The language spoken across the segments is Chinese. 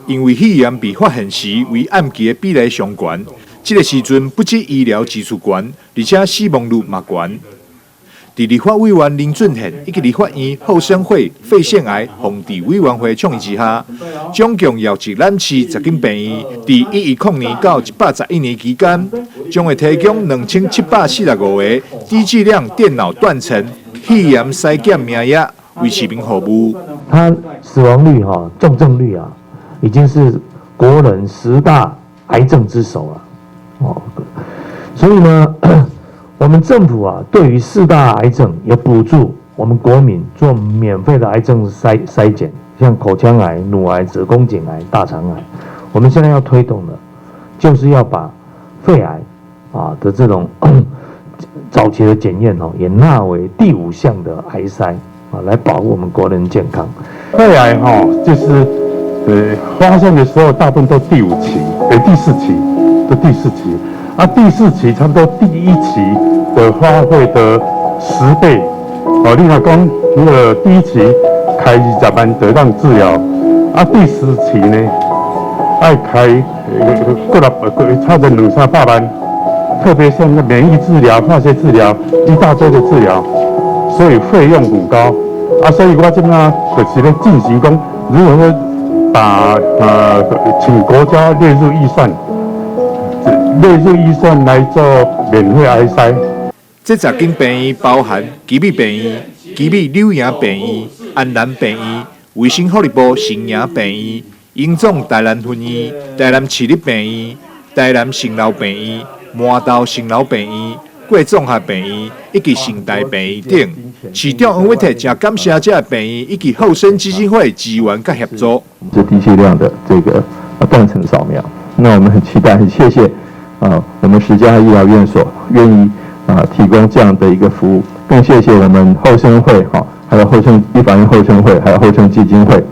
因为肺炎被发现时为暗期的比例上悬，这个时阵不止医疗支出悬，而且死亡率嘛悬。在立法委员林俊宪以及立法院后生会肺腺癌防治委员会倡议之下，总共要一揽市10间病院，在1100年到111年期间，将会提供2745个低剂量电脑断层肺炎筛检名额为市民服务。它死亡率重症率已经是国人10大癌症之首了。所以呢，我们政府对于4大癌症也补助我们国民做免费的癌症筛检，像口腔癌、乳癌、子宫颈癌、大肠癌。我们现在要推动的，就是要把肺癌的这种早期的检验也纳为第5项的癌筛来保护我们国人健康。肺癌就是发现的时候大部分都第5期，第4期都第4期。第4期差不多第1期的花费的10倍。你若讲那个第1期开20万得当治疗，第10期呢，爱开差不多200-300万。特别像那免疫治疗、化学治疗一大堆的治疗，所以费用很高。所以我现在就是咧进行讲如何呢把请国家列入预算来做免费癌筛。这10间病院包含基美病院、基美柳营病院、安南病院、卫生福利部成营病院、永总台南分院、台南市立病院、台南成老病院、麻豆成老病院、过综合病院以及成大病院等。市长黄伟哲也感谢这些病院以及后生基金会支援和协助。这低剂量的这个断层扫描，那我们很期待，很谢谢我们10家医疗院所愿意提供这样的一个服务，更谢谢我们后生会还有立法院后生会，还有后生基金会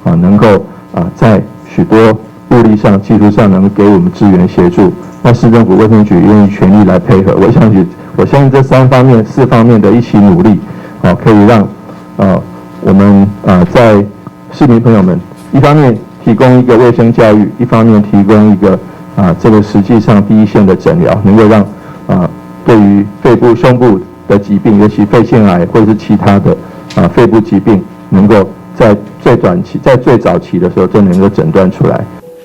能够在许多物力上、技术上能够给我们支援协助。那市政府卫生局愿意全力来配合，我相信这4方面的一起努力，可以让我们在市民朋友们一方面提供一个卫生教育，一方面提供一个这个实际上第一线的诊疗，能够让对于肺部、胸部的疾病，尤其肺腺癌或者是其他的肺部疾病，能够在最早期的时候就能够诊断出来。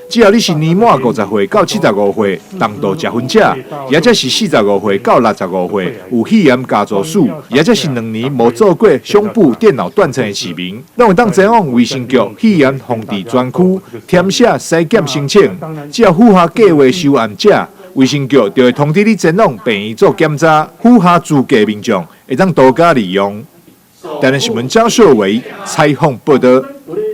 只要你是年满50岁到75岁，重度吃薰者，或者是45岁到65岁有肺炎家族史，或者是2年无做过胸部电脑断层的市民，拢会当前往卫生局肺炎防治专区填写筛检申请。只要符合计划收案者，卫生局就会通知你前往病院做检查。符合资格民众会当多加利用。台南新闻张硕维采访报道。